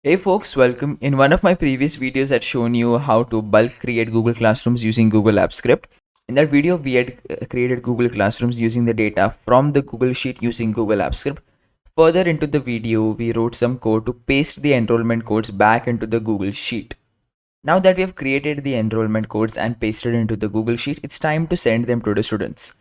Hey folks, welcome. In one of my previous videos, I'd shown you how to bulk create Google Classrooms using Google Apps Script. In that video, we had created Google Classrooms using the data from the Google Sheet using Google Apps Script. Further into the video, we wrote some code to paste the enrollment codes back into the Google Sheet. Now that we have created the enrollment codes and pasted into the Google Sheet, it's time to send them to the students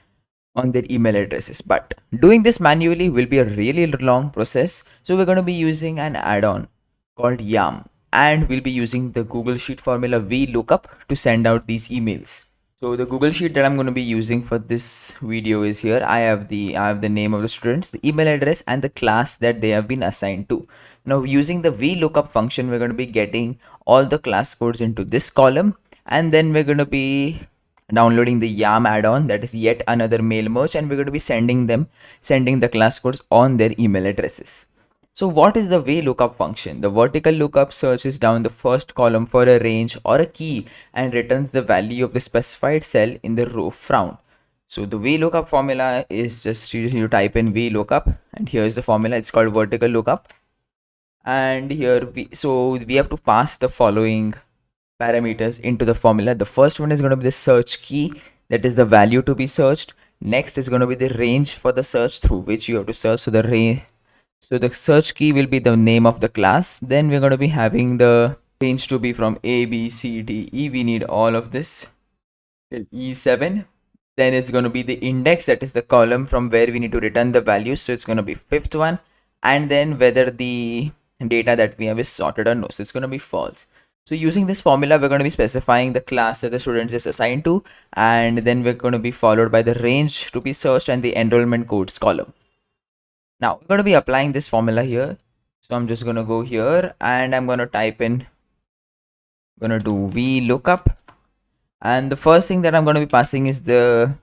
on their email addresses. But doing this manually will be a really long process. So we're going to be using an add-on called YAM, and we'll be using the Google Sheet formula VLOOKUP to send out these emails. So the Google Sheet that I'm going to be using for this video is here. I have the name of the students, the email address, and the class that they have been assigned to. Now using the VLOOKUP function, we're going to be getting all the class codes into this column, and then we're going to be downloading the YAM add-on, that is yet another mail merge, and we're going to be sending the class codes on their email addresses. So what is the VLOOKUP function? The vertical lookup searches down the first column for a range or a key and returns the value of the specified cell in the row found. So the VLOOKUP formula is just you type in VLOOKUP, and here's the formula. It's called vertical lookup. And here we have to pass the following parameters into the formula. The first one is going to be the search key, that is the value to be searched. Next is going to be the range for the search through which you have to search. So the search key will be the name of the class. Then we're going to be having the range to be from A, B, C, D, E. We need all of this till E7. Then it's going to be the index, that is the column from where we need to return the values. So it's going to be fifth one. And then whether the data that we have is sorted or no. So it's going to be false. So using this formula, we're going to be specifying the class that the student is assigned to, and then we're going to be followed by the range to be searched and the enrollment codes column. Now we're going to be applying this formula here. So I'm just going to go here and I'm going to type in, I'm going to do VLOOKUP, and the first thing that I'm going to be passing is the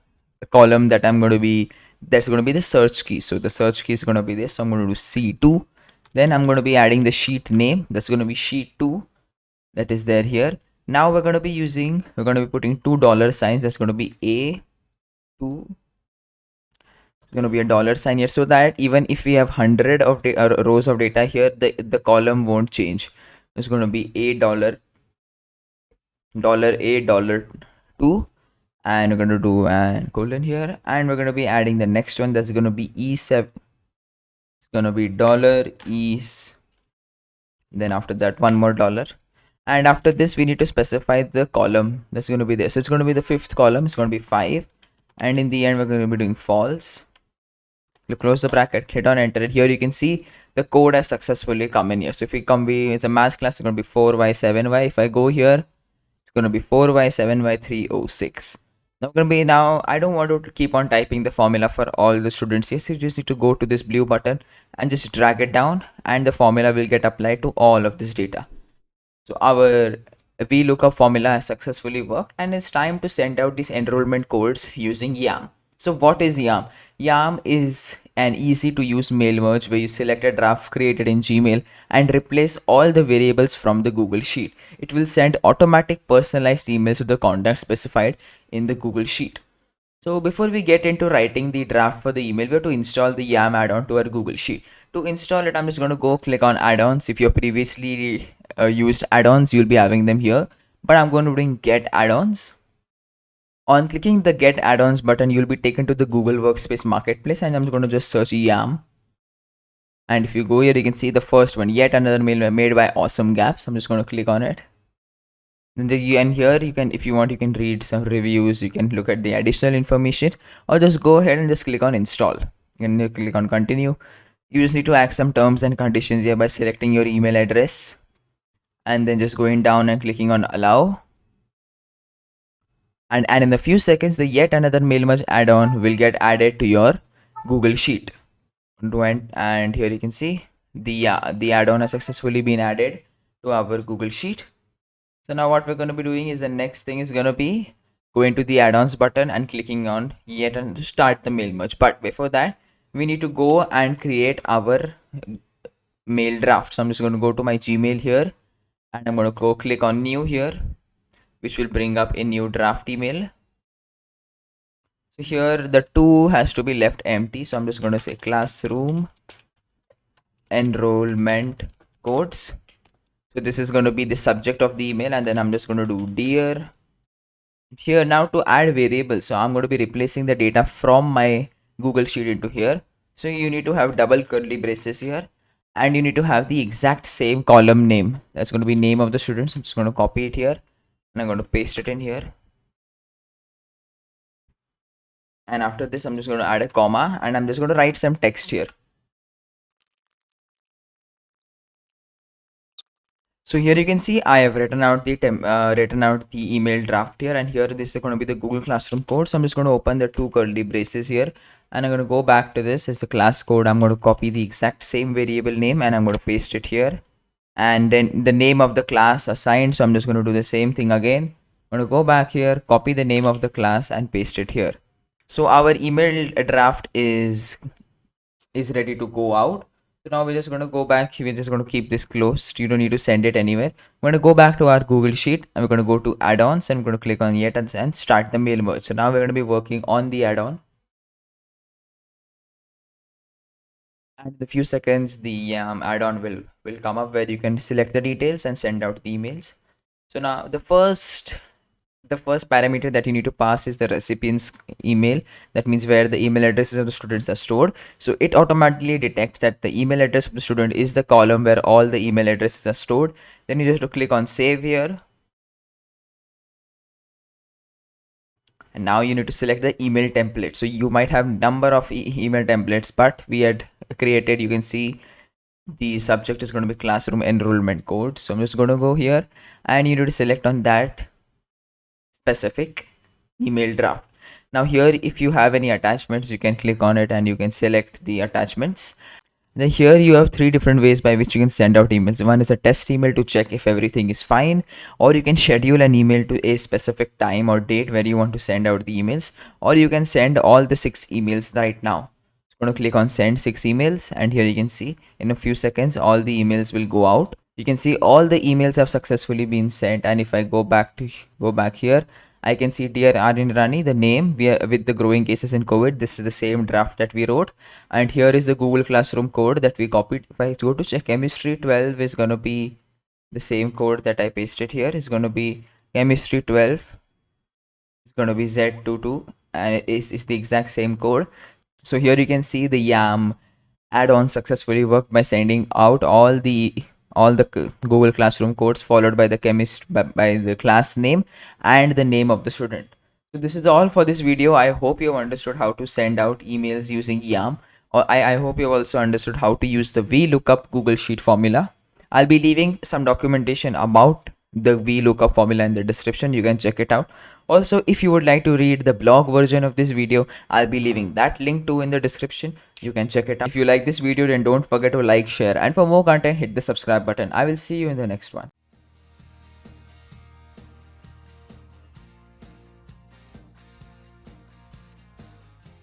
column that that's going to be the search key. So the search key is going to be this. So I'm going to do C2. Then I'm going to be adding the sheet name. That's going to be sheet 2. That is there here. Now we're going to be putting $2 that's going to be A2. It's going to be a $sign here, so that even if we have 100 of rows of data here, the column won't change. It's going to be $A2, and we're going to do an colon here, and we're going to be adding the next one. That's going to be E7. It's going to be $E. Then after that, one more dollar. And after this, we need to specify the column that's going to be there. So it's going to be the fifth column. It's going to be 5. And in the end, we're going to be doing false. You close the bracket, hit on enter. Here you can see the code has successfully come in here. So if we it's a math class, it's going to be 4y, 7y. If I go here, it's going to be 4y, 7y, 306. Now I don't want to keep on typing the formula for all the students here. So you just need to go to this blue button and just drag it down, and the formula will get applied to all of this data. So our VLOOKUP formula has successfully worked, and it's time to send out these enrollment codes using YAM. So what is YAM? YAM is an easy to use mail merge where you select a draft created in Gmail and replace all the variables from the Google Sheet. It will send automatic personalized emails to the contact specified in the Google Sheet. So before we get into writing the draft for the email, we have to install the YAM add-on to our Google Sheet. To install it, I'm just going to go click on add-ons. If you're previously used add-ons, you'll be having them here, but I'm going to bring get add-ons. On clicking the get add-ons button, you'll be taken to the Google Workspace Marketplace, and I'm going to just search YAM. And if you go here, you can see the first one, yet another mail made by Awesome Gaps. I'm just going to click on it. And here you can, if you want, you can read some reviews, you can look at the additional information, or just go ahead and just click on install. You can click on continue. You just need to add some terms and conditions here by selecting your email address, and then just going down and clicking on allow. And in a few seconds, the yet another mail merge add-on will get added to your Google Sheet. And here you can see the add-on has successfully been added to our Google Sheet. So now what we're going to be doing is the next thing is going to be going to the add-ons button and clicking on yet and to start the mail merge. But before that, we need to go and create our mail draft. So I'm just going to go to my Gmail here, and I'm going to go click on new here, which will bring up a new draft email. So here the 2 has to be left empty. So I'm just going to say classroom enrollment codes. So this is going to be the subject of the email, and then I'm just going to do dear. Here now to add variables, so I'm going to be replacing the data from my Google Sheet into here. So you need to have double curly braces here, and you need to have the exact same column name. That's going to be name of the students. I'm just going to copy it here, and I'm going to paste it in here. And after this, I'm just going to add a comma, and I'm just going to write some text here. So here you can see I have written out the email draft here, and here this is going to be the Google Classroom code. So I'm just going to open the two curly braces here, and I'm going to go back to this as the class code. I'm going to copy the exact same variable name, and I'm going to paste it here, and then the name of the class assigned. So I'm just going to do the same thing again. I'm going to go back here, copy the name of the class, and paste it here. So our email draft is ready to go out. So now we're just going to go back. We're just going to keep this closed. You don't need to send it anywhere. We're going to go back to our Google Sheet, and we're going to go to add-ons, and we're going to click on yet and start the mail merge. So now we're going to be working on the add-on. And in a few seconds, the add-on will come up where you can select the details and send out the emails. So now the first parameter that you need to pass is the recipient's email. That means where the email addresses of the students are stored. So it automatically detects that the email address of the student is the column where all the email addresses are stored. Then you just have to click on save here. And now you need to select the email template. So you might have number of email templates, but we had created, you can see the subject is going to be classroom enrollment code. So I'm just going to go here, and you need to select on that specific email draft. Now here, if you have any attachments, you can click on it and you can select the attachments. Then here you have three different ways by which you can send out emails. One is a test email to check if everything is fine, or you can schedule an email to a specific time or date where you want to send out the emails, or you can send all the 6 emails right now. I'm going to click on send 6 emails, and here you can see in a few seconds all the emails will go out. You can see all the emails have successfully been sent, and if I go back here, I can see dear Aryan Rani, the name with the growing cases in COVID. This is the same draft that we wrote, and here is the Google Classroom code that we copied. If I go to check, chemistry 12 is going to be the same code that I pasted here. Is going to be chemistry 12. It's going to be Z22, and it's the exact same code. So here you can see the YAM add-on successfully worked by sending out all the Google Classroom codes followed by the by the class name and the name of the student. So this is all for this video. I hope you have understood how to send out emails using YAM, or I hope you have also understood how to use the VLOOKUP Google Sheet formula. I'll be leaving some documentation about the VLOOKUP formula in the description. You can check it out. Also, if you would like to read the blog version of this video, I'll be leaving that link too in the description. You can check it out. If you like this video, then don't forget to like, share, and for more content, hit the subscribe button. I will see you in the next one.